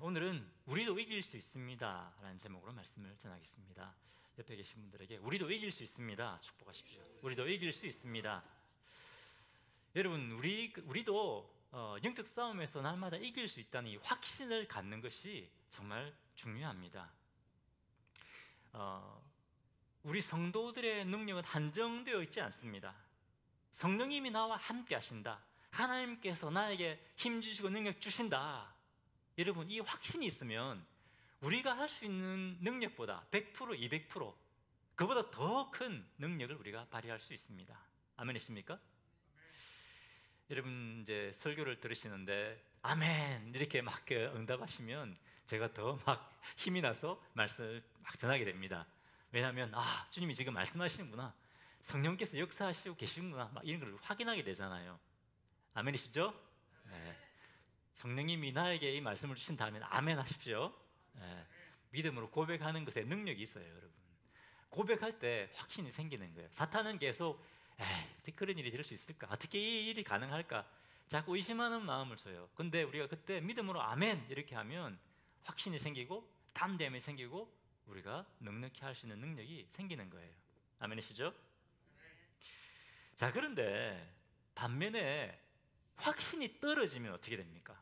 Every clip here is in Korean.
오늘은 우리도 이길 수 있습니다 라는 제목으로 말씀을 전하겠습니다. 옆에 계신 분들에게 우리도 이길 수 있습니다 축복하십시오. 우리도 이길 수 있습니다. 여러분, 우리도 영적 싸움에서 날마다 이길 수 있다는 이 확신을 갖는 것이 정말 중요합니다. 우리 성도들의 능력은 한정되어 있지 않습니다. 성령님이 나와 함께 하신다, 하나님께서 나에게 힘 주시고 능력 주신다, 여러분 이 확신이 있으면 우리가 할 수 있는 능력보다 100%, 200% 그보다 더 큰 능력을 우리가 발휘할 수 있습니다. 아멘이십니까? 여러분 이제 설교를 들으시는데 아멘 이렇게 막 응답하시면 제가 더 막 힘이 나서 말씀을 막 전하게 됩니다. 왜냐하면 주님이 지금 말씀하시는구나, 성령께서 역사하시고 계시는구나, 막 이런 걸 확인하게 되잖아요. 아멘이시죠? 네. 성령님이 나에게 이 말씀을 주신다면 아멘 하십시오. 네. 믿음으로 고백하는 것에 능력이 있어요. 여러분, 고백할 때 확신이 생기는 거예요. 사탄은 계속 어떻게 그런 일이 될 수 있을까? 어떻게 이 일이 가능할까? 자꾸 의심하는 마음을 줘요. 근데 우리가 그때 믿음으로 아멘 이렇게 하면 확신이 생기고 담대함이 생기고 우리가 넉넉히 할 수 있는 능력이 생기는 거예요. 아멘이시죠? 자, 그런데 반면에 확신이 떨어지면 어떻게 됩니까?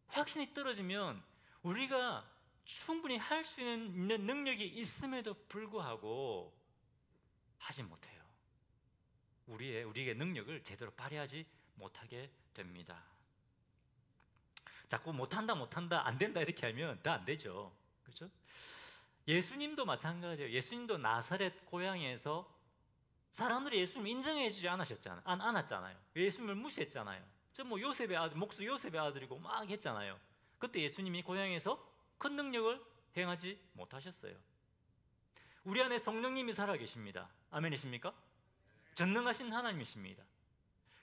확신이 떨어지면 우리가 충분히 할 수 있는 능력이 있음에도 불구하고 하지 못해요. 우리에게 능력을 제대로 발휘하지 못하게 됩니다. 자꾸 못한다 안 된다 이렇게 하면 다 안 되죠. 그렇죠? 예수님도 마찬가지예요. 예수님도 나사렛 고향에서 사람들이 예수님을 인정해 주지 않았잖아요. 예수님을 무시했잖아요. 요셉의 아들, 목수 요셉의 아들이고 막 했잖아요. 그때 예수님이 고향에서 큰 능력을 행하지 못하셨어요. 우리 안에 성령님이 살아계십니다. 아멘이십니까? 전능하신 하나님이십니다.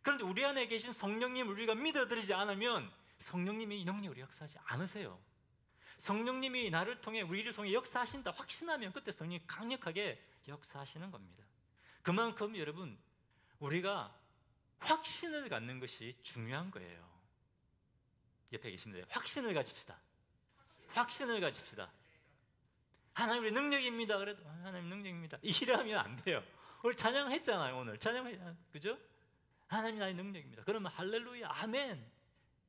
그런데 우리 안에 계신 성령님을 우리가 믿어드리지 않으면 성령님이 이 능력으로 역사하지 않으세요. 성령님이 나를 통해, 우리를 통해 역사하신다 확신하면 그때 성령이 강력하게 역사하시는 겁니다. 그만큼 여러분, 우리가 확신을 갖는 것이 중요한 거예요. 옆에 계신 분들 확신을 가집시다. 확신을 가집시다. 하나님 우리 능력입니다. 그래도 하나님 능력입니다 이러면 안 돼요. 오늘 찬양했잖아요. 오늘 그죠? 하나님 나의 능력입니다. 그러면 할렐루야 아멘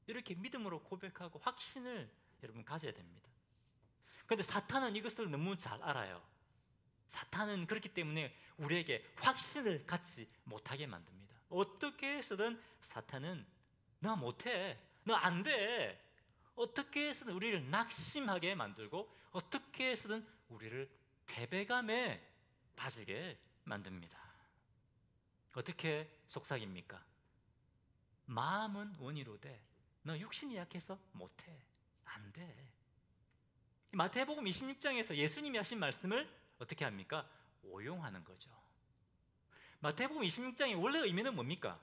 이렇게 믿음으로 고백하고 확신을 여러분 가져야 됩니다. 그런데 사탄은 이것을 너무 잘 알아요. 사탄은 그렇기 때문에 우리에게 확신을 갖지 못하게 만듭니다. 어떻게 해서든 사탄은 너 못해, 너 안 돼, 어떻게 해서든 우리를 낙심하게 만들고 어떻게 해서든 우리를 패배감에 빠지게 만듭니다. 어떻게 속삭입니까? 마음은 원이로되 너 육신이 약해서 못해, 안 돼. 마태복음 26장에서 예수님이 하신 말씀을 어떻게 합니까? 오용하는 거죠. 마태복음 26장의 원래 의미는 뭡니까?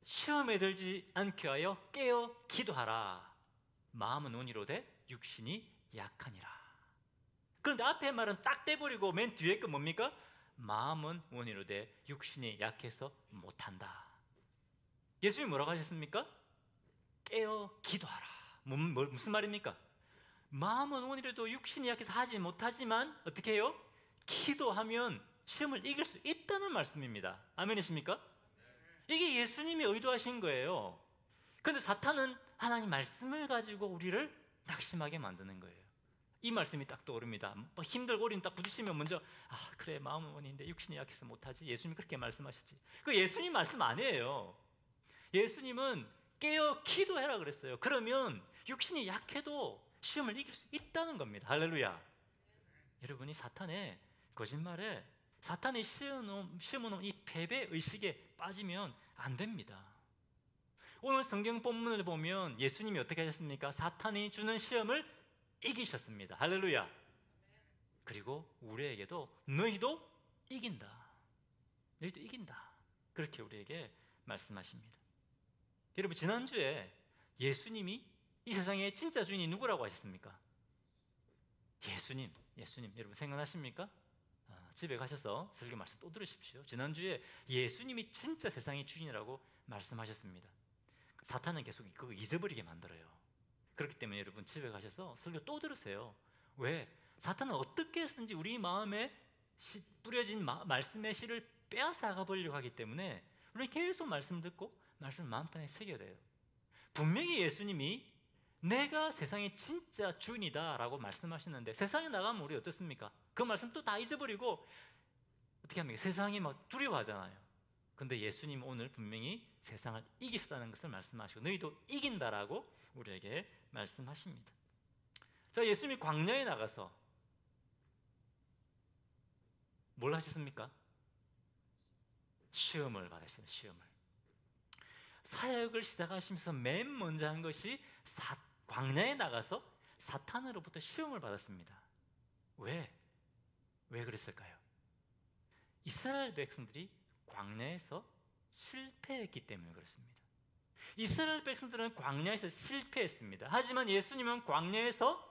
시험에 들지 않게 하여 깨어 기도하라. 마음은 원이로되 육신이 약하니라. 그런데 앞에 말은 딱 떼버리고 맨 뒤에 거 뭡니까? 마음은 원이로되 육신이 약해서 못한다. 예수님이 뭐라고 하셨습니까? 깨어 기도하라. 무슨 말입니까? 마음은 원이라도 육신이 약해서 하지 못하지만 어떻게 해요? 기도하면 시험을 이길 수 있다는 말씀입니다. 아멘이십니까? 이게 예수님이 의도하신 거예요. 그런데 사탄은 하나님 말씀을 가지고 우리를 낙심하게 만드는 거예요. 이 말씀이 딱 떠오릅니다. 힘들고 우리는 딱 부딪히면 먼저 그래 마음은 원인데 육신이 약해서 못하지. 예수님이 그렇게 말씀하셨지. 그 예수님 말씀 아니에요. 예수님은 깨어 기도해라 그랬어요. 그러면 육신이 약해도 시험을 이길 수 있다는 겁니다. 할렐루야. 여러분이 사탄의 거짓말에, 사탄이 심어놓은 이 패배 의식에 빠지면 안 됩니다. 오늘 성경 본문을 보면 예수님이 어떻게 하셨습니까? 사탄이 주는 시험을 이기셨습니다. 할렐루야. 그리고 우리에게도 너희도 이긴다, 너희도 이긴다, 그렇게 우리에게 말씀하십니다. 여러분, 지난주에 예수님이 이 세상의 진짜 주인이 누구라고 하셨습니까? 예수님 여러분 생각나십니까? 집에 가셔서 설교 말씀 또 들으십시오. 지난주에 예수님이 진짜 세상의 주인이라고 말씀하셨습니다. 사탄은 계속 그거 잊어버리게 만들어요. 그렇기 때문에 여러분 집에 가셔서 설교 또 들으세요. 왜? 사탄은 어떻게 해서든지 우리 마음에 뿌려진 말씀의 씨를 빼앗아가 버리려고 하기 때문에 우리는 계속 말씀 듣고 말씀을 마음판에 새겨야 돼요. 분명히 예수님이 내가 세상의 진짜 주인이다 라고 말씀하시는데 세상에 나가면 우리 어떻습니까? 그 말씀 또 다 잊어버리고 어떻게 합니까? 세상이 막 두려워하잖아요. 근데 예수님 오늘 분명히 세상을 이기셨다는 것을 말씀하시고 너희도 이긴다라고 우리에게 말씀하십니다. 자, 예수님이 광야에 나가서 뭘 하셨습니까? 시험을 받으시는 시험을. 사역을 시작하시면서 맨 먼저 한 것이 광야에 나가서 사탄으로부터 시험을 받았습니다. 왜? 왜 그랬을까요? 이스라엘 백성들이 광야에서 실패했기 때문에 그렇습니다. 이스라엘 백성들은 광야에서 실패했습니다. 하지만 예수님은 광야에서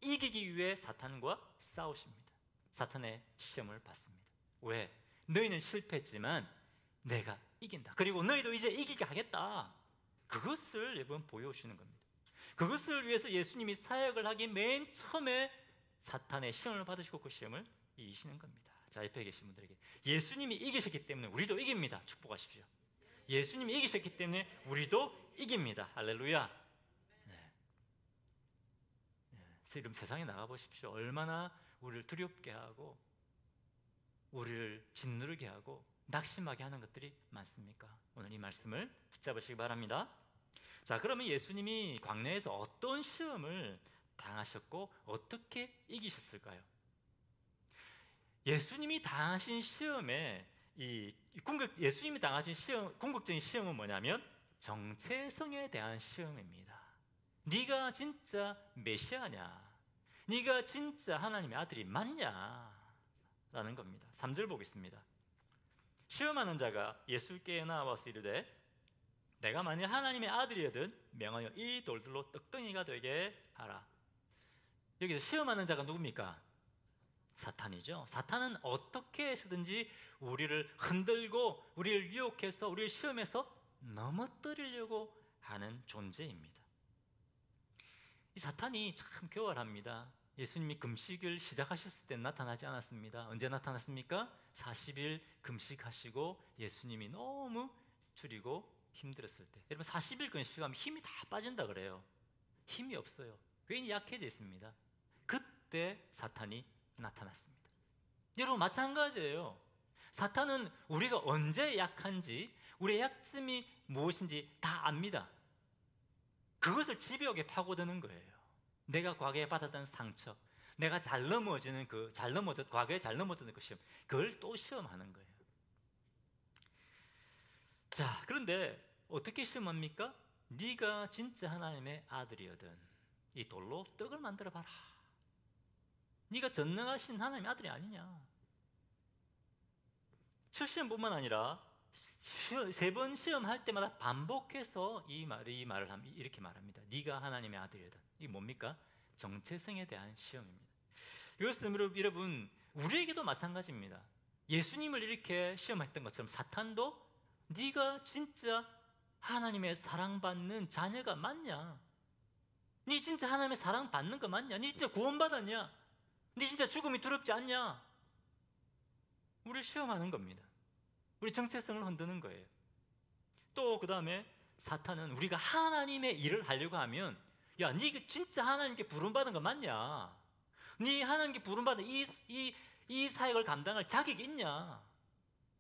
이기기 위해 사탄과 싸우십니다. 사탄의 시험을 받습니다. 왜? 너희는 실패했지만 내가 이긴다. 그리고 너희도 이제 이기게 하겠다. 그것을 여러분 보여주시는 겁니다. 그것을 위해서 예수님이 사역을 하기 맨 처음에 사탄의 시험을 받으시고 그 시험을 이기시는 겁니다. 자, 옆에 계신 분들에게 예수님이 이기셨기 때문에 우리도 이깁니다. 축복하십시오. 예수님이 이기셨기 때문에 우리도 이깁니다. 할렐루야. 네. 여러분 세상에 나가보십시오. 얼마나 우리를 두렵게 하고 우리를 짓누르게 하고 낙심하게 하는 것들이 많습니까? 오늘 이 말씀을 붙잡으시기 바랍니다. 자, 그러면 예수님이 광야에서 어떤 시험을 당하셨고 어떻게 이기셨을까요? 예수님이 당하신 시험에 예수님이 당하신 시험, 궁극적인 시험은 뭐냐면 정체성에 대한 시험입니다. 네가 진짜 메시아냐? 네가 진짜 하나님의 아들이 맞냐? 라는 겁니다. 3절 보겠습니다. 시험하는 자가 예수께 나와서 이르되 내가 만일 하나님의 아들이거든 명하여 이 돌들로 떡덩이가 되게 하라. 여기서 시험하는 자가 누굽니까? 사탄이죠. 사탄은 어떻게 해서든지 우리를 흔들고 우리를 유혹해서 우리를 시험해서 넘어뜨리려고 하는 존재입니다. 이 사탄이 참 교활합니다. 예수님이 금식을 시작하셨을 때 나타나지 않았습니다. 언제 나타났습니까? 40일 금식하시고 예수님이 너무 줄이고 힘들었을 때. 여러분 40일 금식하면 힘이 다 빠진다 그래요. 힘이 없어요. 괜히 약해져 있습니다. 그때 사탄이 나타났습니다. 여러분 마찬가지예요. 사탄은 우리가 언제 약한지 우리의 약점이 무엇인지 다 압니다. 그것을 집요하게 파고드는 거예요. 내가 과거에 받았던 상처, 내가 과거에 잘 넘어졌는 그 시험, 그걸 또 시험하는 거예요. 자, 그런데 어떻게 시험합니까? 네가 진짜 하나님의 아들이거든 이 돌로 떡을 만들어 봐라. 네가 전능하신 하나님의 아들이 아니냐. 첫 시험뿐만 아니라 3번 시험할 때마다 반복해서 이 말을 이렇게 말합니다. 네가 하나님의 아들이다. 이게 뭡니까? 정체성에 대한 시험입니다. 이것은 여러분 우리에게도 마찬가지입니다. 예수님을 이렇게 시험했던 것처럼 사탄도 네가 진짜 하나님의 사랑받는 자녀가 맞냐? 네 진짜 하나님의 사랑받는 거 맞냐? 네 진짜 구원받았냐? 네 진짜 죽음이 두렵지 않냐? 우리를 시험하는 겁니다. 우리 정체성을 흔드는 거예요. 또 그 다음에 사탄은 우리가 하나님의 일을 하려고 하면 야, 네 진짜 하나님께 부름받은 거 맞냐? 네 하나님께 부름받은 이 사역을 감당할 자격이 있냐?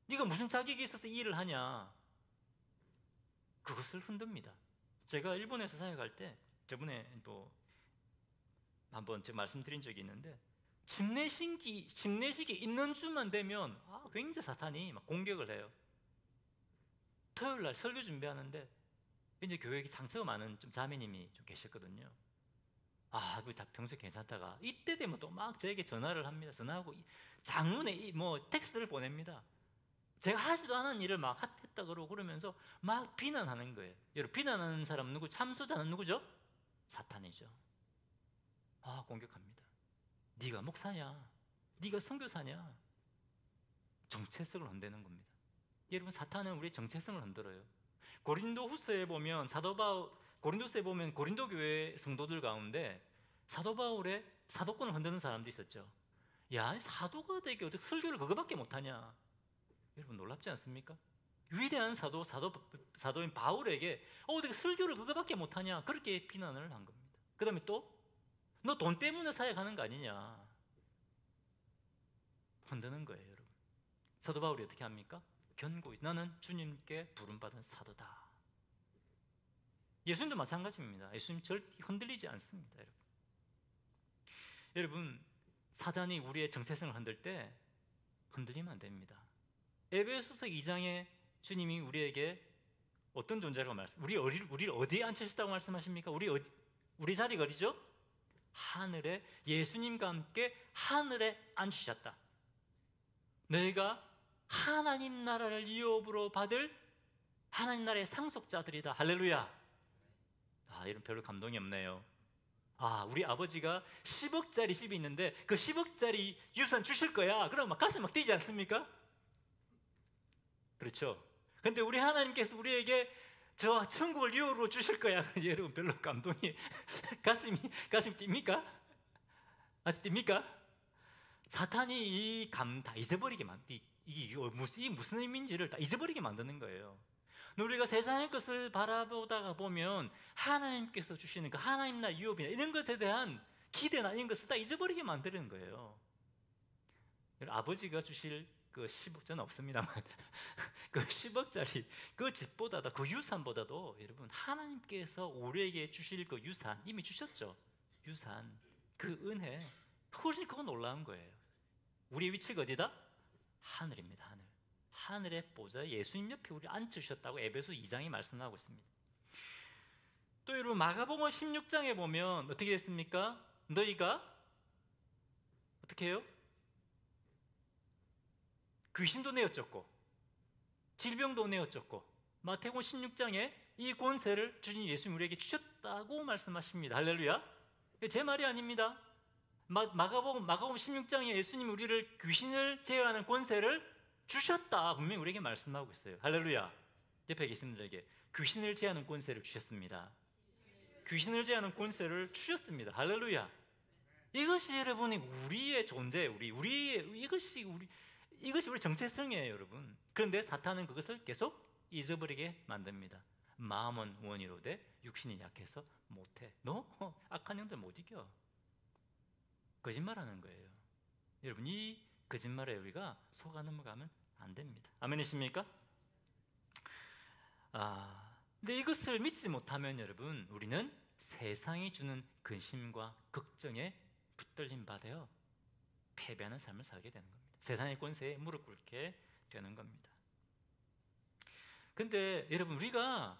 네가 무슨 자격이 있어서 이 일을 하냐? 그것을 흔듭니다. 제가 일본에서 사역할 때 저번에 또 한번 제가 말씀드린 적이 있는데 침례식이 있는 주만 되면 굉장히 사탄이 막 공격을 해요. 토요일 날 설교 준비하는데 이제 교회에 상처가 많은 좀 자매님이 좀 계셨거든요. 다 평소에 괜찮다가 이때 되면 또 막 저에게 전화를 합니다. 전화하고 장문에 텍스트를 보냅니다. 제가 하지도 않은 일을 막 했다 그러면서 막 비난하는 거예요. 여러분 비난하는 사람 누구? 참소자는 누구죠? 사탄이죠. 공격합니다. 네가 목사냐? 네가 선교사냐? 정체성을 흔드는 겁니다. 여러분 사탄은 우리의 정체성을 흔들어요. 고린도후서에 보면 고린도서에 보면 고린도 교회 성도들 가운데 사도 바울의 사도권을 흔드는 사람도 있었죠. 야, 사도가 되게 어떻게 설교를 그거밖에 못하냐? 여러분 놀랍지 않습니까? 위대한 사도인 바울에게 어떻게 설교를 그거밖에 못하냐? 그렇게 비난을 한 겁니다. 그 다음에 또 너 돈 때문에 사역하는 거 아니냐? 흔드는 거예요, 여러분. 사도 바울이 어떻게 합니까? 견고히 나는 주님께 부름받은 사도다. 예수님도 마찬가지입니다. 예수님 절대 흔들리지 않습니다, 여러분. 여러분, 사단이 우리의 정체성을 흔들 때 흔들리면 안 됩니다. 에베소서 2장에 주님이 우리에게 어떤 존재라고 우리를 어디에 앉히셨다고 말씀하십니까? 우리 자리가 어디죠? 하늘에, 예수님과 함께 하늘에 앉히셨다. 너희가 하나님 나라를 유업으로 받을 하나님 나라의 상속자들이다. 할렐루야. 이런 별로 감동이 없네요. 우리 아버지가 10억짜리 집이 있는데 그 10억짜리 유산 주실 거야. 그럼 막 가슴 막 뛰지 않습니까? 그렇죠. 근데 우리 하나님께서 우리에게 저 천국을 유업으로 주실 거야. 여러분 별로 감동이 가슴이 뜁니까? 아직 뜁니까? 사탄이 이 감 다 잊어버리게 이게 무슨 의미인지를 다 잊어버리게 만드는 거예요. 우리가 세상의 것을 바라보다가 보면 하나님께서 주시는 그 하나님 나라 유업이나 이런 것에 대한 기대나 이런 것을 다 잊어버리게 만드는 거예요. 아버지가 주실 그 10억, 저는 없습니다만 그 10억짜리 그 집보다도 그 유산보다도 여러분 하나님께서 우리에게 주실 그 유산 이미 주셨죠. 유산, 그 은혜 훨씬 그거 놀라운 거예요. 우리의 위치가 어디다? 하늘입니다. 하늘. 하늘의 보좌 예수님 옆에 우리 앉으셨다고 에베소 2장이 말씀하고 있습니다. 또 여러분 마가복음 16장에 보면 어떻게 됐습니까? 너희가 어떻게 해요? 귀신도 내어쫓고 질병도 내어쫓고 마태복음 16장에 이 권세를 주님 예수님 우리에게 주셨다고 말씀하십니다. 할렐루야. 제 말이 아닙니다. 마가복음 16장에 예수님 우리를 귀신을 제어하는 권세를 주셨다 분명히 우리에게 말씀하고 있어요. 할렐루야. 옆에 계신 분들에게 귀신을 제어하는 권세를 주셨습니다. 귀신을 제어하는 권세를 주셨습니다. 할렐루야. 이것이 여러분이 우리의 존재, 이것이 우리 정체성이에요, 여러분. 그런데 사탄은 그것을 계속 잊어버리게 만듭니다. 마음은 원이로되 육신이 약해서 못해. 너 악한 영들 못 이겨. 거짓말하는 거예요. 여러분 이 거짓말에 우리가 속아 넘어가면 안 됩니다. 아멘이십니까? 근데 이것을 믿지 못하면 여러분 우리는 세상이 주는 근심과 걱정에 붙들림 받아요. 패배하는 삶을 살게 되는 겁니다. 세상의 권세에 무릎 꿇게 되는 겁니다. 근데 여러분 우리가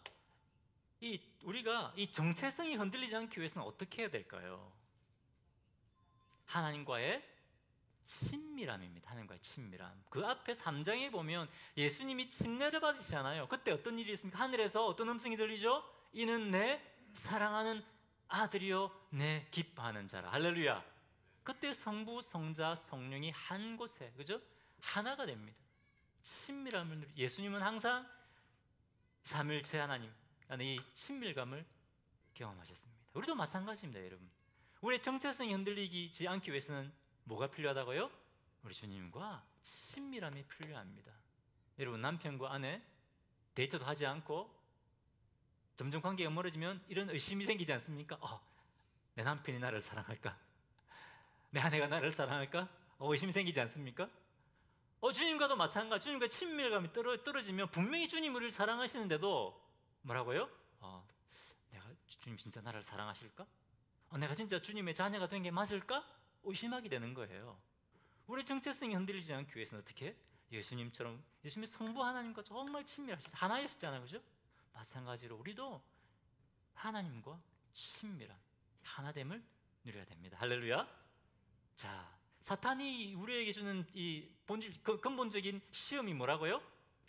이 정체성이 흔들리지 않기 위해서는 어떻게 해야 될까요? 하나님과의 친밀함입니다. 하나님과의 친밀함. 그 앞에 3장에 보면 예수님이 침례를 받으시잖아요. 그때 어떤 일이 있습니까? 하늘에서 어떤 음성이 들리죠? 이는 내 사랑하는 아들이요 내 기뻐하는 자라. 할렐루야. 그때 성부, 성자, 성령이 한 곳에 그죠? 하나가 됩니다. 친밀함을 예수님은 항상 삼일체 하나님 안에 이 친밀감을 경험하셨습니다. 우리도 마찬가지입니다, 여러분. 우리의 정체성이 흔들리지 않기 위해서는 뭐가 필요하다고요? 우리 주님과 친밀함이 필요합니다. 여러분 남편과 아내 데이트도 하지 않고 점점 관계가 멀어지면 이런 의심이 생기지 않습니까? 내 남편이 나를 사랑할까? 내 아내가 나를 사랑할까? 의심이 생기지 않습니까? 주님과도 마찬가지. 주님과 친밀감이 떨어지면 분명히 주님 우리를 사랑하시는데도 뭐라고요? 주님 진짜 나를 사랑하실까? 내가 진짜 주님의 자녀가 된 게 맞을까? 의심하게 되는 거예요. 우리 정체성이 흔들리지 않기 위해서는 어떻게? 예수님처럼 예수님의 성부 하나님과 정말 친밀하시죠. 하나였잖아요, 그죠? 마찬가지로 우리도 하나님과 친밀한 하나됨을 누려야 됩니다. 할렐루야. 자, 사탄이 우리에게 주는 이 근본적인 시험이 뭐라고요?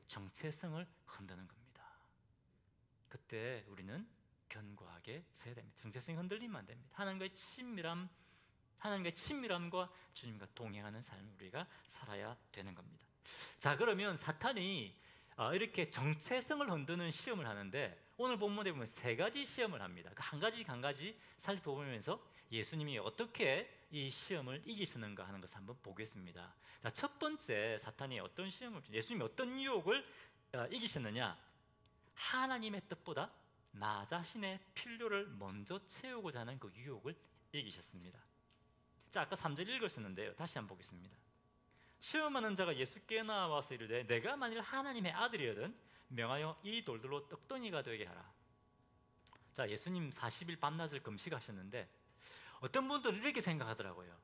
정체성을 흔드는 겁니다. 그때 우리는 견고하게 서야 됩니다. 정체성이 흔들리면 안 됩니다. 하나님과의 친밀함과 주님과 동행하는 삶을 우리가 살아야 되는 겁니다. 자, 그러면 사탄이 이렇게 정체성을 흔드는 시험을 하는데 오늘 본문에 보면 세 가지 시험을 합니다. 한 가지 한 가지 살펴보면서 예수님이 어떻게 이 시험을 이기시는가 하는 것을 한번 보겠습니다. 자, 첫 번째 사탄이 어떤 시험을 예수님이 어떤 유혹을 이기셨느냐? 하나님의 뜻보다 나 자신의 필요를 먼저 채우고자 하는 그 유혹을 이기셨습니다. 자, 아까 3절 읽으셨는데요. 다시 한번 보겠습니다. 시험하는 자가 예수께 나와서 이르되 내가 만일 하나님의 아들이거든 명하여 이 돌들로 떡덩이가 되게 하라. 자, 예수님 40일 밤낮을 금식하셨는데 어떤 분들은 이렇게 생각하더라고요.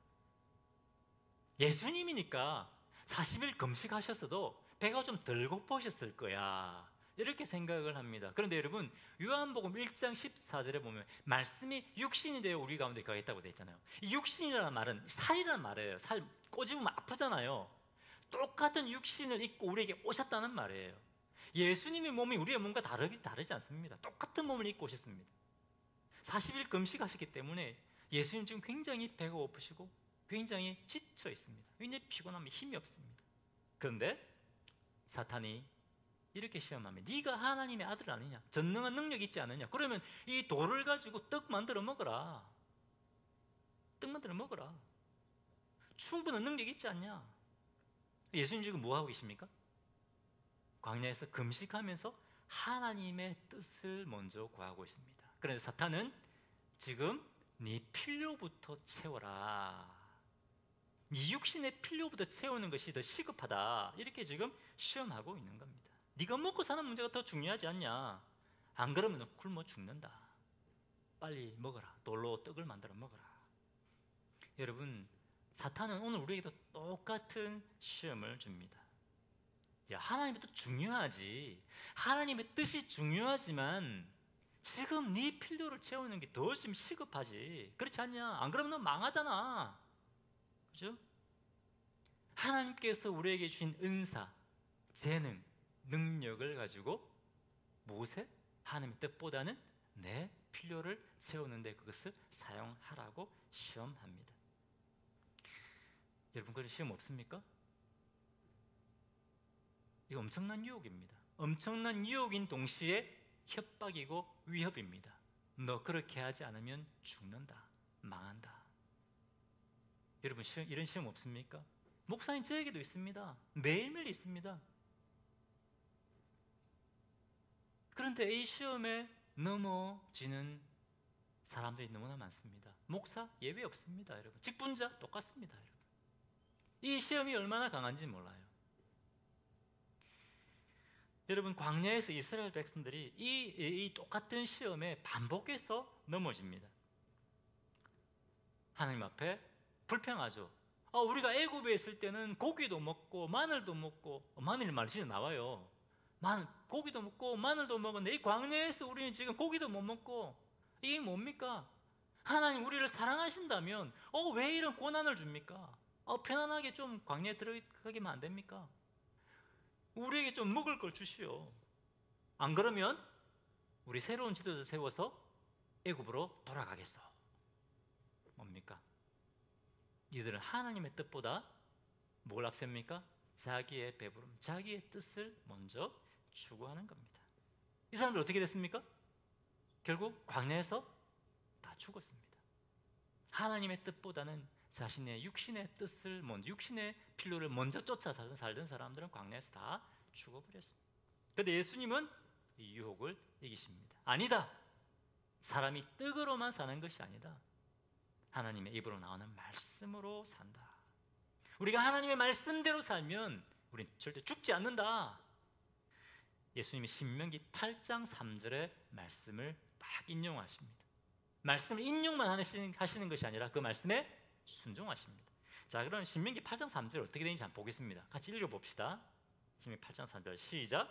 예수님이니까 40일 금식하셨어도 배가 좀 덜 고프셨을 거야, 이렇게 생각을 합니다. 그런데 여러분, 요한복음 1장 14절에 보면 말씀이 육신이 되어 우리 가운데 거했다고 되어 있잖아요. 이 육신이라는 말은 살이라는 말이에요. 살 꼬집으면 아프잖아요. 똑같은 육신을 입고 우리에게 오셨다는 말이에요. 예수님의 몸이 우리의 몸과 다르지 않습니다. 똑같은 몸을 입고 오셨습니다. 40일 금식하셨기 때문에 예수님 지금 굉장히 배가 고프시고 굉장히 지쳐 있습니다. 굉장히 피곤하면 힘이 없습니다. 그런데 사탄이 이렇게 시험합니다. 네가 하나님의 아들 아니냐? 전능한 능력이 있지 않느냐? 그러면 이 돌을 가지고 떡 만들어 먹어라. 떡 만들어 먹어라. 충분한 능력이 있지 않냐? 예수님 지금 뭐 하고 계십니까? 광야에서 금식하면서 하나님의 뜻을 먼저 구하고 있습니다. 그런데 사탄은 지금 네 필요부터 채워라, 네 육신의 필요부터 채우는 것이 더 시급하다, 이렇게 지금 시험하고 있는 겁니다. 네가 먹고 사는 문제가 더 중요하지 않냐? 안 그러면 굶어 죽는다. 빨리 먹어라. 돌로 떡을 만들어 먹어라. 여러분, 사탄은 오늘 우리에게도 똑같은 시험을 줍니다. 하나님의 뜻 중요하지, 하나님의 뜻이 중요하지만 지금 네 필요를 채우는 게 더 지금 시급하지, 그렇지 않냐? 안 그러면 너 망하잖아. 그죠? 하나님께서 우리에게 주신 은사, 재능, 능력을 가지고 무엇에? 하나님의 뜻보다는 내 필요를 채우는데 그것을 사용하라고 시험합니다. 여러분, 그런 시험 없습니까? 이거 엄청난 유혹입니다. 엄청난 유혹인 동시에 협박이고 위협입니다. 너 그렇게 하지 않으면 죽는다, 망한다. 여러분, 이런 시험 없습니까? 목사님, 저에게도 있습니다. 매일매일 있습니다. 그런데 이 시험에 넘어지는 사람들이 너무나 많습니다. 목사 예외 없습니다. 여러분, 직분자 똑같습니다. 여러분, 이 시험이 얼마나 강한지 몰라요. 여러분, 광야에서 이스라엘 백성들이 이 똑같은 시험에 반복해서 넘어집니다. 하나님 앞에 불평하죠. 우리가 애굽에 있을 때는 고기도 먹고 마늘도 먹고, 마늘 말이 진짜 나와요. 고기도 먹고 마늘도 먹었는데 이 광야에서 우리는 지금 고기도 못 먹고, 이게 뭡니까? 하나님 우리를 사랑하신다면 왜 이런 고난을 줍니까? 편안하게 좀 광야에 들어가기만 안 됩니까? 우리에게 좀 먹을 걸 주시오. 안 그러면 우리 새로운 지도자 세워서 애굽으로 돌아가겠어. 뭡니까? 이들은 하나님의 뜻보다 뭘 앞셉니까? 자기의 배부름, 자기의 뜻을 먼저 추구하는 겁니다. 이 사람들 어떻게 됐습니까? 결국 광야에서 다 죽었습니다. 하나님의 뜻보다는 자신의 육신의 뜻을 먼저, 육신의 필요를 먼저 쫓아 살던 사람들은 광야에서 다 죽어버렸습니다. 그런데 예수님은 이 유혹을 이기십니다. 아니다, 사람이 떡으로만 사는 것이 아니다, 하나님의 입으로 나오는 말씀으로 산다. 우리가 하나님의 말씀대로 살면 우리는 절대 죽지 않는다. 예수님이 신명기 8장 3절의 말씀을 딱 인용하십니다. 말씀을 인용만 하시는 것이 아니라 그 말씀에 순종하십니다. 자, 그럼 신명기 8장 3절 어떻게 되는지 한번 보겠습니다. 같이 읽어봅시다. 신명기 8장 3절 시작.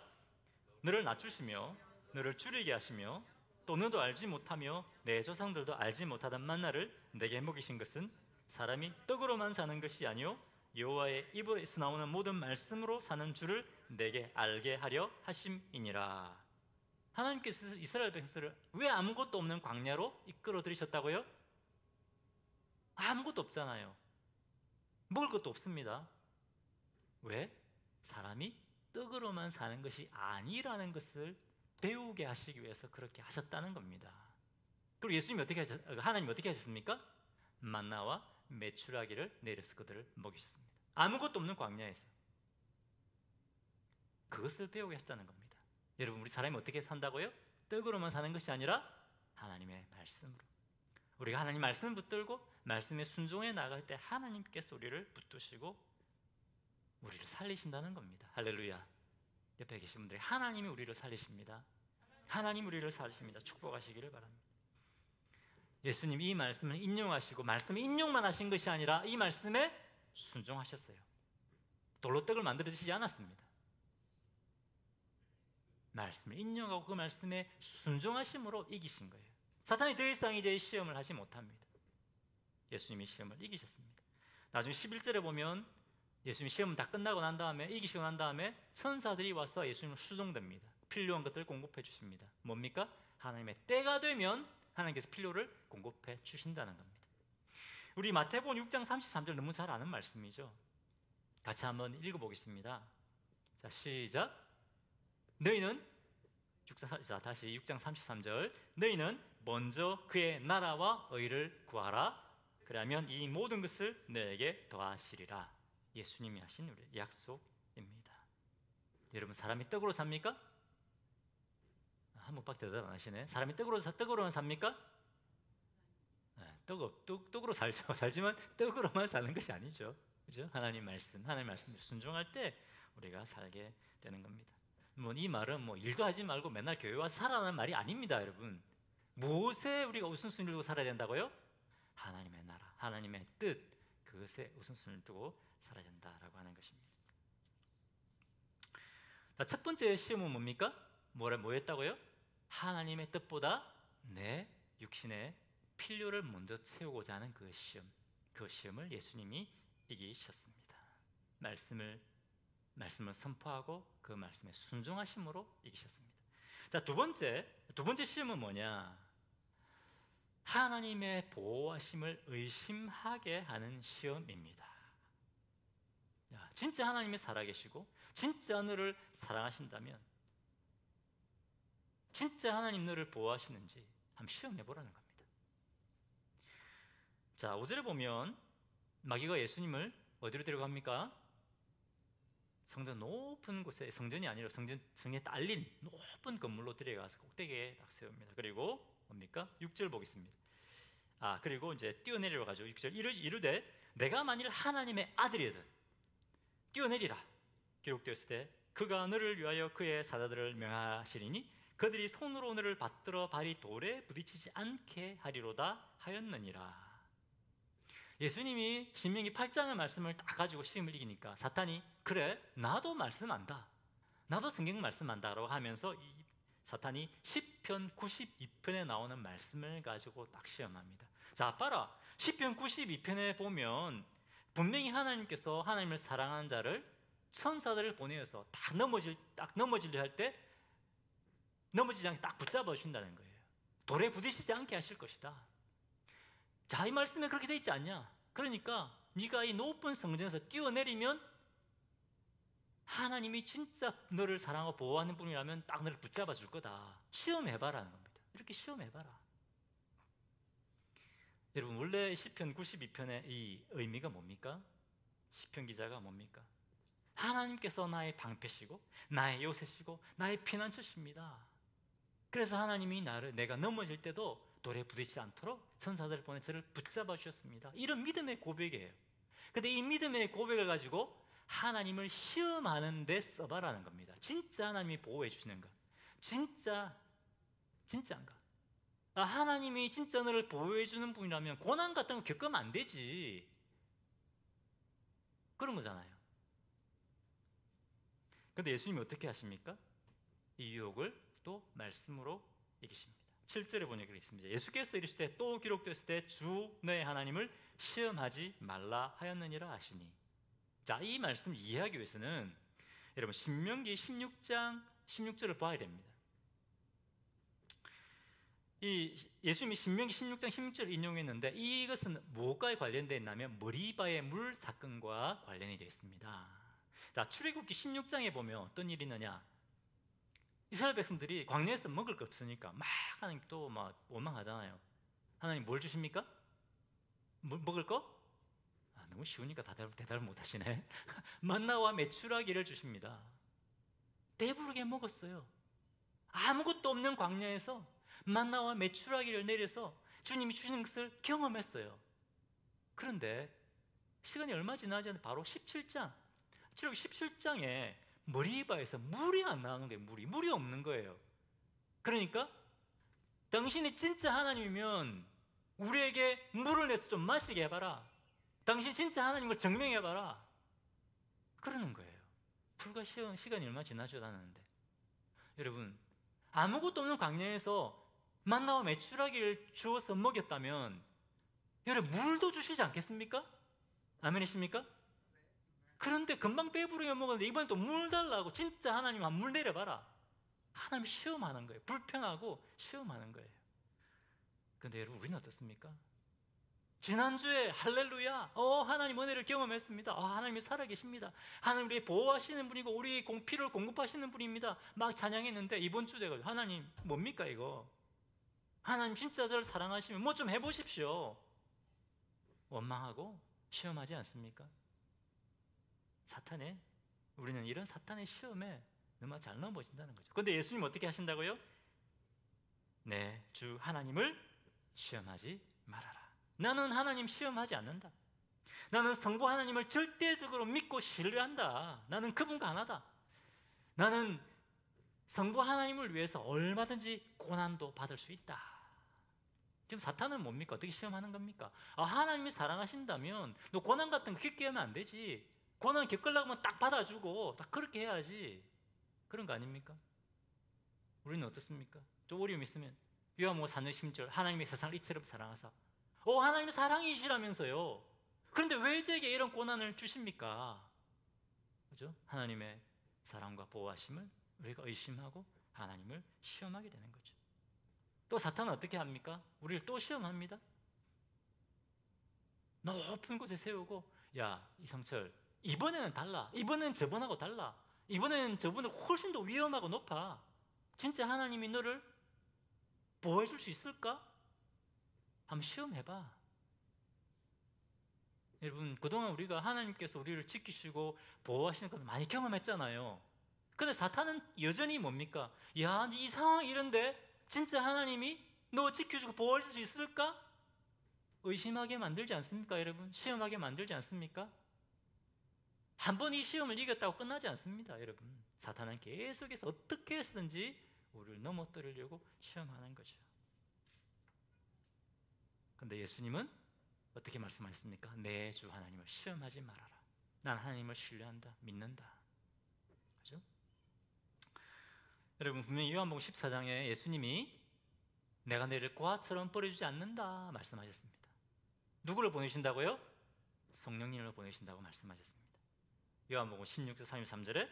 너를 낮추시며 너를 줄이게 하시며 또 너도 알지 못하며 내 조상들도 알지 못하던 만나를 내게 먹이신 것은 사람이 떡으로만 사는 것이 아니요 여호와의 입에서 나오는 모든 말씀으로 사는 줄을 내게 알게 하려 하심이니라. 하나님께서 이스라엘 백성들을 왜 아무것도 없는 광야로 이끌어 들이셨다고요? 아무것도 없잖아요. 먹을 것도 없습니다. 왜? 사람이 떡으로만 사는 것이 아니라는 것을 배우게 하시기 위해서 그렇게 하셨다는 겁니다. 그리고 예수님이 하나님이 어떻게 하셨습니까? 만나와 메추라기를 내려서 그들을 먹이셨습니다. 아무것도 없는 광야에서 그것을 배우게 하셨다는 겁니다. 여러분, 우리 사람이 어떻게 산다고요? 떡으로만 사는 것이 아니라 하나님의 말씀으로. 우리가 하나님 말씀을 붙들고 말씀에 순종해 나갈 때 하나님께서 우리를 붙드시고 우리를 살리신다는 겁니다. 할렐루야. 옆에 계신 분들이 하나님이 우리를 살리십니다. 하나님 우리를 살리십니다. 축복하시기를 바랍니다. 예수님 이 말씀을 인용하시고 말씀을 인용만 하신 것이 아니라 이 말씀에 순종하셨어요. 돌로 떡을 만들어 드시지 않았습니다. 말씀을 인용하고 그 말씀에 순종하심으로 이기신 거예요. 사탄이 더 이상 이제 시험을 하지 못합니다. 예수님이 시험을 이기셨습니다. 나중에 11절에 보면 예수님이 시험 다 끝나고 난 다음에 이기시고 난 다음에 천사들이 와서 예수님을 수종됩니다. 필요한 것들을 공급해 주십니다. 뭡니까? 하나님의 때가 되면 하나님께서 필요를 공급해 주신다는 겁니다. 우리 마태복음 6장 33절 너무 잘 아는 말씀이죠. 같이 한번 읽어보겠습니다. 자, 시작. 너희는 다시 6장 33절 너희는 먼저 그의 나라와 의를 구하라. 그러면 이 모든 것을 너에게 더하시리라. 예수님이 하신 우리 약속입니다. 여러분, 사람이 떡으로 삽니까? 한 번밖에 대답 안 하시네. 사람이 떡으로만 삽니까? 네, 떡으로 살죠. 살지만 떡으로만 사는 것이 아니죠. 그죠? 하나님 말씀을 순종할 때 우리가 살게 되는 겁니다. 이 말은 일도 하지 말고 맨날 교회 와서 살아라는 말이 아닙니다, 여러분. 무엇에 우리가 우선순위를 두고 살아야 된다고요? 하나님의 나라, 하나님의 뜻, 그것에 우선순위를 두고 살아야 된다라고 하는 것입니다. 자, 첫 번째 시험은 뭡니까? 뭐였다고요? 하나님의 뜻보다 내 육신의 필요를 먼저 채우고자 하는 그 시험을 예수님이 이기셨습니다. 말씀을 선포하고 그 말씀에 순종하심으로 이기셨습니다. 자, 두 번째 시험은 뭐냐? 하나님의 보호하심을 의심하게 하는 시험입니다. 진짜 하나님이 살아계시고 진짜 너를 사랑하신다면 진짜 하나님 너를 보호하시는지 한번 시험해 보라는 겁니다. 자, 5절에 보면 마귀가 예수님을 어디로 데려갑니까? 성전 높은 곳에, 성전이 아니라 성에 딸린 높은 건물로 데려가서 꼭대기에 딱 세웁니다. 그리고 뭡니까? 6절 보겠습니다. 그리고 이제 뛰어내려 가지고 6절 이르되 내가 만일 하나님의 아들이거든 뛰어내리라. 기록되었을 때 그가 너를 위하여 그의 사자들을 명하시리니 그들이 손으로 너를 받들어 발이 돌에 부딪히지 않게 하리로다 하였느니라. 예수님이 신명기 8장의 말씀을 딱 가지고 시험을 이기니까 사탄이 그래 나도 말씀 안다, 나도 성경 말씀 안다라고 하면서 사탄이 시편 92편에 나오는 말씀을 가지고 딱 시험합니다. 자, 봐라. 시편 92편에 보면 분명히 하나님께서 하나님을 사랑하는 자를 천사들을 보내어서 딱 넘어지려 할 때 넘어지지 않게 딱 붙잡아 주신다는 거예요. 돌에 부딪히지 않게 하실 것이다. 자, 이 말씀에 그렇게 돼 있지 않냐? 그러니까 네가 이 높은 성전에서 뛰어내리면 하나님이 진짜 너를 사랑하고 보호하는 분이라면 딱 너를 붙잡아 줄 거다. 시험해봐라는 겁니다. 이렇게 시험해봐라. 여러분, 원래 시편 92편의 이 의미가 뭡니까? 시편 기자가 뭡니까? 하나님께서 나의 방패시고 나의 요새시고 나의 피난처십니다. 그래서 하나님이 내가 넘어질 때도 돌에 부딪히지 않도록 천사들을 보내 저를 붙잡아 주셨습니다. 이런 믿음의 고백이에요. 근데 이 믿음의 고백을 가지고 하나님을 시험하는 데 써봐라는 겁니다. 진짜 하나님이 보호해 주시는가? 진짜인가? 하나님이 진짜 너를 보호해 주는 분이라면 고난 같은 거 겪으면 안 되지. 그런 거잖아요. 근데 예수님이 어떻게 하십니까? 이 유혹을 또 말씀으로 이기십니다. 7절에 보니까 그렇게 있습니다. 예수께서 이르시되 또 기록되었을 때 주 너의 하나님을 시험하지 말라 하였느니라 하시니. 자, 이 말씀 이해하기 위해서는 여러분 신명기 16장 16절을 봐야 됩니다. 이 예수님이 신명기 16장 16절을 인용했는데 이것은 무엇과 관련되어 있냐면 머리바의 물 사건과 관련이 되어 있습니다. 자, 출애굽기 16장에 보면 어떤 일이 있느냐? 이스라엘 백성들이 광야에서 먹을 거 없으니까 막 하나님 또 막 원망하잖아요. 하나님 뭘 주십니까? 먹을 거? 너무 쉬우니까 대답을 못 하시네. 만나와 메추라기를 주십니다. 배부르게 먹었어요. 아무것도 없는 광야에서 만나와 메추라기를 내려서 주님이 주시는 것을 경험했어요. 그런데 시간이 얼마 지나지 않는데 바로 17장, 출애굽기 17장에 머리바에서 물이 안 나오는 거예요. 물이 없는 거예요. 그러니까 당신이 진짜 하나님이면 우리에게 물을 내서 좀 마시게 해봐라. 당신 진짜 하나님을 증명해봐라. 그러는 거예요. 불과 시간이 얼마 지나지 않았는데, 여러분, 아무것도 없는 광야에서 만나와 메추라기를 주어서 먹였다면 여러분 물도 주시지 않겠습니까? 아멘이십니까? 그런데 금방 배부르게 먹었는데 이번엔 또 물 달라고 진짜 하나님 한 물 내려봐라. 하나님 시험하는 거예요. 불평하고 시험하는 거예요. 그런데 여러분 우리는 어떻습니까? 지난주에 할렐루야, 하나님 은혜를 경험했습니다. 하나님이 살아계십니다. 하나님 우리 보호하시는 분이고 우리 피를 공급하시는 분입니다. 막 찬양했는데 이번 주 돼가지고 하나님 뭡니까 이거? 하나님 진짜 저를 사랑하시면 뭐 좀 해보십시오. 원망하고 시험하지 않습니까? 우리는 이런 사탄의 시험에 너무 잘 넘어진다는 거죠. 그런데 예수님 어떻게 하신다고요? 네, 주 하나님을 시험하지 말아라. 나는 하나님 시험하지 않는다. 나는 성부 하나님을 절대적으로 믿고 신뢰한다. 나는 그분과 하나다. 나는 성부 하나님을 위해서 얼마든지 고난도 받을 수 있다. 지금 사탄은 뭡니까? 어떻게 시험하는 겁니까? 하나님이 사랑하신다면 너 고난 같은 거 겪게 하면 안 되지. 고난 겪으려고 하면 딱 받아주고 딱 그렇게 해야지. 그런 거 아닙니까? 우리는 어떻습니까? 좀 어려움 있으면 요한복음 3장 10절 하나님이 세상을 이처럼 사랑하사 하나님이 사랑이시라면서요. 그런데 왜 제게 이런 고난을 주십니까? 그죠? 하나님의 사랑과 보호하심을 우리가 의심하고 하나님을 시험하게 되는 거죠. 또 사탄은 어떻게 합니까? 우리를 또 시험합니다. 높은 곳에 세우고 야 이성철 이번에는 달라. 이번에는 저번하고 달라. 이번에는 저번에 훨씬 더 위험하고 높아. 진짜 하나님이 너를 보호해 줄 수 있을까? 한번 시험해봐. 여러분 그동안 우리가 하나님께서 우리를 지키시고 보호하시는 것을 많이 경험했잖아요. 근데 사탄은 여전히 뭡니까? 야, 이 상황 이런데 진짜 하나님이 너 지켜주고 보호해 줄 수 있을까? 의심하게 만들지 않습니까? 여러분 시험하게 만들지 않습니까? 한 번 이 시험을 이겼다고 끝나지 않습니다. 여러분 사탄은 계속해서 어떻게 해서든지 우리를 넘어뜨리려고 시험하는 거죠. 그런데 예수님은 어떻게 말씀하셨습니까? 내 주 하나님을 시험하지 말아라. 난 하나님을 신뢰한다, 믿는다. 그죠? 여러분 분명히 요한복음 14장에 예수님이 내가 너희를 고아처럼 버려주지 않는다 말씀하셨습니다. 누구를 보내신다고요? 성령님을 보내신다고 말씀하셨습니다. 요한복음 16장 33절에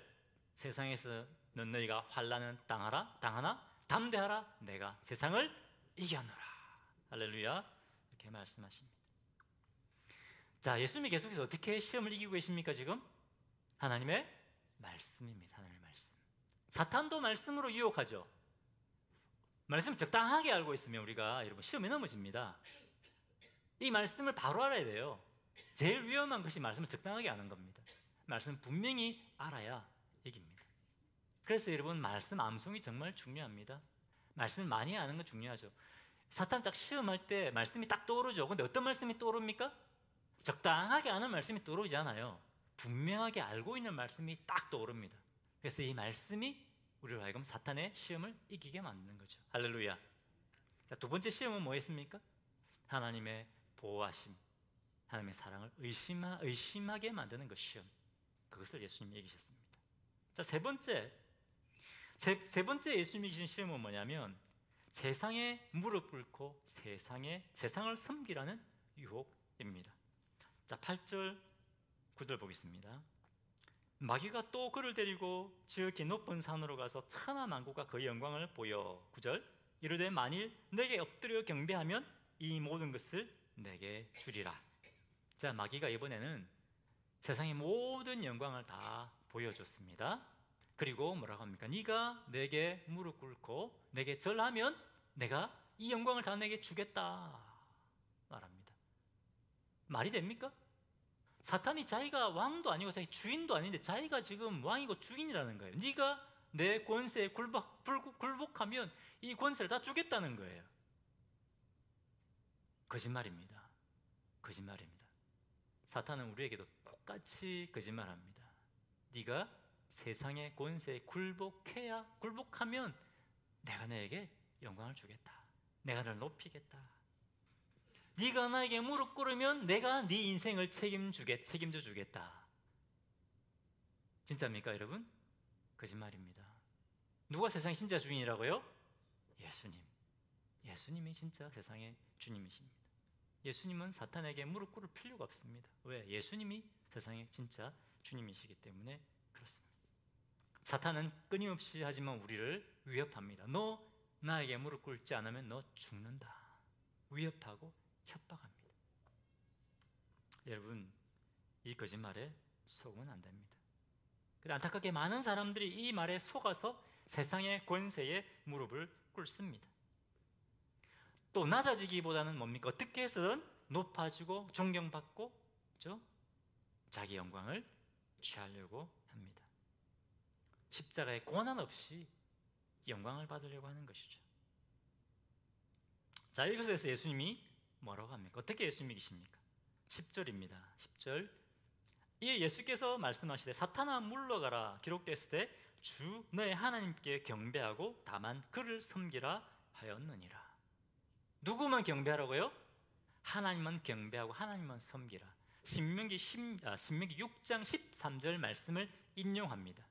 세상에서는 너희가 환난을 당하나 담대하라 내가 세상을 이겨노라. 할렐루야. 이렇게 말씀하십니다. 자, 예수님이 계속해서 어떻게 시험을 이기고 계십니까? 지금 하나님의 말씀입니다. 하나님의 말씀. 사탄도 말씀으로 유혹하죠. 말씀 적당하게 알고 있으면 우리가 여러분 시험에 넘어집니다. 이 말씀을 바로 알아야 돼요. 제일 위험한 것이 말씀을 적당하게 아는 겁니다. 말씀 분명히 알아야 이깁니다. 그래서 여러분 말씀 암송이 정말 중요합니다. 말씀을 많이 아는 건 중요하죠. 사탄 딱 시험할 때 말씀이 딱 떠오르죠. 근데 어떤 말씀이 떠오릅니까? 적당하게 아는 말씀이 떠오르지 않아요. 분명하게 알고 있는 말씀이 딱 떠오릅니다. 그래서 이 말씀이 우리로 하여금 사탄의 시험을 이기게 만드는 거죠. 할렐루야. 자, 두 번째 시험은 뭐였습니까? 하나님의 보호하심, 하나님의 사랑을 의심하게 만드는 것 시험. 그것을 예수님이 이기셨습니다. 자, 세 번째 예수님이 이기신 시험은 뭐냐면 세상에 무릎 꿇고 세상을 섬기라는 유혹입니다. 자, 8절 9절 보겠습니다. 마귀가 또 그를 데리고 지극히 높은 산으로 가서 천하만국과 그의 영광을 보여 9절 이르되 만일 내게 엎드려 경배하면 이 모든 것을 내게 주리라. 자, 마귀가 이번에는 세상의 모든 영광을 다 보여줬습니다. 그리고 뭐라고 합니까? 네가 내게 무릎 꿇고 내게 절하면 내가 이 영광을 다 내게 주겠다 말합니다. 말이 됩니까? 사탄이 자기가 왕도 아니고 자기 주인도 아닌데 자기가 지금 왕이고 주인이라는 거예요. 네가 내 권세에 굴복하면 이 권세를 다 주겠다는 거예요. 거짓말입니다. 거짓말입니다. 사탄은 우리에게도 똑같이 거짓말합니다. 네가 세상의 권세에 굴복하면 내가 너에게 영광을 주겠다. 내가 너를 높이겠다. 네가 나에게 무릎 꿇으면 내가 네 인생을 책임져 주겠다. 진짜입니까, 여러분? 거짓말입니다. 누가 세상의 진짜 주인이라고요? 예수님. 예수님이 진짜 세상의 주님이십니다. 예수님은 사탄에게 무릎 꿇을 필요가 없습니다. 왜? 예수님이 세상의 진짜 주님이시기 때문에 그렇습니다. 사탄은 끊임없이 하지만 우리를 위협합니다. 너 나에게 무릎 꿇지 않으면 너 죽는다. 위협하고 협박합니다. 여러분, 이 거짓말에 속으면 안 됩니다. 안타깝게 많은 사람들이 이 말에 속아서 세상의 권세에 무릎을 꿇습니다. 또 낮아지기보다는 뭡니까? 어떻게 해서든 높아지고 존경받고, 그렇죠? 자기 영광을 취하려고 합니다. 십자가의 고난 없이 영광을 받으려고 하는 것이죠. 자, 이것에서 예수님이 뭐라고 합니까? 어떻게 예수님이십니까? 10절입니다. 10절. 이에 예수께서 말씀하시되 사탄아 물러가라 기록되었을 때 주 너의 하나님께 경배하고 다만 그를 섬기라 하였느니라. 누구만 경배하라고요? 하나님만 경배하고 하나님만 섬기라. 신명기 6장 13절 말씀을 인용합니다.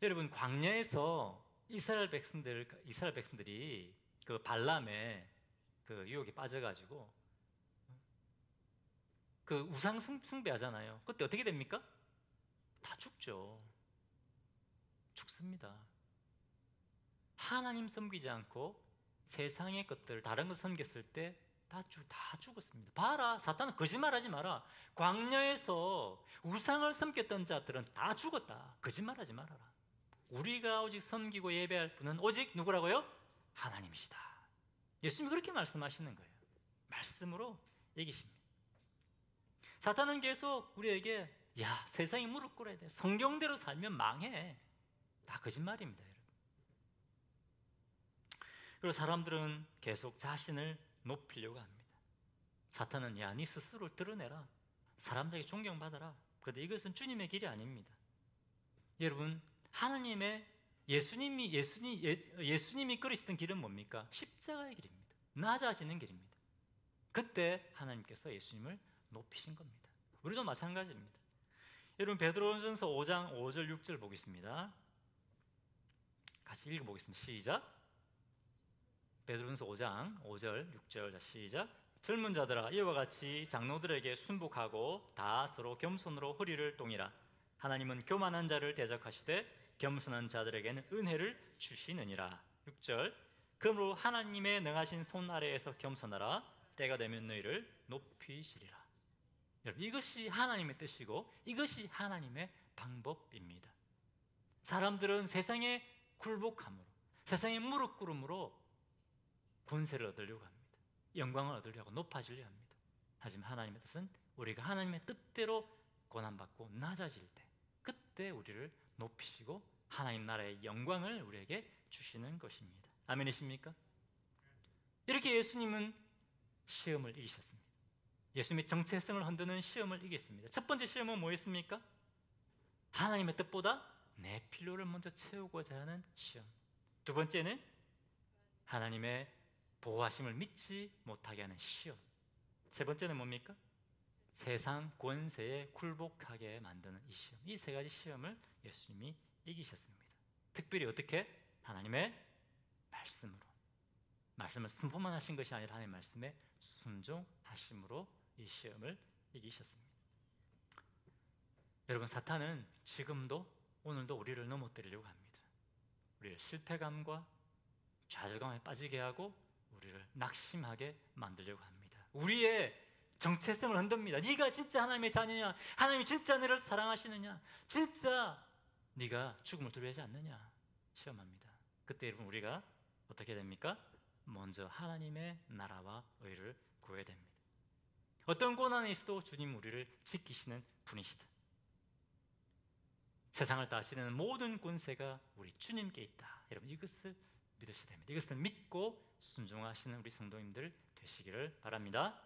여러분, 광야에서 이스라엘 백성들이 그 발람의 그 유혹에 빠져가지고 그 우상 숭배하잖아요. 그때 어떻게 됩니까? 다 죽죠. 죽습니다. 하나님 섬기지 않고 세상의 것들, 다른 것 섬겼을 때 다 죽었습니다. 봐라, 사탄은 거짓말하지 마라. 광야에서 우상을 섬겼던 자들은 다 죽었다. 거짓말하지 말아라. 우리가 오직 섬기고 예배할 분은 오직 누구라고요? 하나님이시다. 예수님이 그렇게 말씀하시는 거예요. 말씀으로 얘기십니다. 사탄은 계속 우리에게 야, 세상에 무릎 꿇어야 돼. 성경대로 살면 망해. 다 거짓말입니다, 여러분. 그리고 사람들은 계속 자신을 높이려고 합니다. 사탄은 야, 네 스스로를 드러내라. 사람들에게 존경받아라. 그런데 이것은 주님의 길이 아닙니다. 여러분, 하나님의 예수님이 걸으시던 길은 뭡니까? 십자가의 길입니다. 낮아지는 길입니다. 그때 하나님께서 예수님을 높이신 겁니다. 우리도 마찬가지입니다. 여러분, 베드로전서 5장 5절 6절 보겠습니다. 같이 읽어보겠습니다. 시작. 베드로전서 5장 5절 6절 시작. 젊은 자들아 이와 같이 장로들에게 순복하고 다 서로 겸손으로 허리를 동이라. 하나님은 교만한 자를 대적하시되 겸손한 자들에게는 은혜를 주시느니라. 6절. 그러므로 하나님의 능하신 손 아래에서 겸손하라. 때가 되면 너희를 높이시리라. 여러분, 이것이 하나님의 뜻이고 이것이 하나님의 방법입니다. 사람들은 세상에 굴복함으로, 세상에 무릎 꿇음으로 권세를 얻으려고 합니다. 영광을 얻으려고, 높아지려고 합니다. 하지만 하나님의 뜻은 우리가 하나님의 뜻대로 고난받고 낮아질 때, 그때 우리를 높이시고 하나님 나라의 영광을 우리에게 주시는 것입니다. 아멘이십니까? 이렇게 예수님은 시험을 이기셨습니다. 예수님의 정체성을 흔드는 시험을 이겼습니다. 첫 번째 시험은 뭐였습니까? 하나님의 뜻보다 내 필요를 먼저 채우고자 하는 시험. 두 번째는 하나님의 보호하심을 믿지 못하게 하는 시험. 세 번째는 뭡니까? 세상 권세에 굴복하게 만드는 이 시험. 이 세 가지 시험을 예수님이 이기셨습니다. 특별히 어떻게? 하나님의 말씀으로. 말씀을 선포만 하신 것이 아니라 하나님의 말씀에 순종하심으로 이 시험을 이기셨습니다. 여러분, 사탄은 지금도 오늘도 우리를 넘어뜨리려고 합니다. 우리를 실패감과 좌절감에 빠지게 하고 우리를 낙심하게 만들려고 합니다. 우리의 정체성을 흔듭니다. 네가 진짜 하나님의 자녀냐? 하나님이 진짜 너를 사랑하시느냐? 진짜 네가 죽음을 두려워하지 않느냐? 시험합니다. 그때 여러분 우리가 어떻게 됩니까? 먼저 하나님의 나라와 의를 구해야 됩니다. 어떤 고난에 있어도 주님 우리를 지키시는 분이시다. 세상을 다스리는 모든 권세가 우리 주님께 있다. 여러분 이것을 믿으셔야 됩니다. 이것을 믿고 순종하시는 우리 성도님들 되시기를 바랍니다.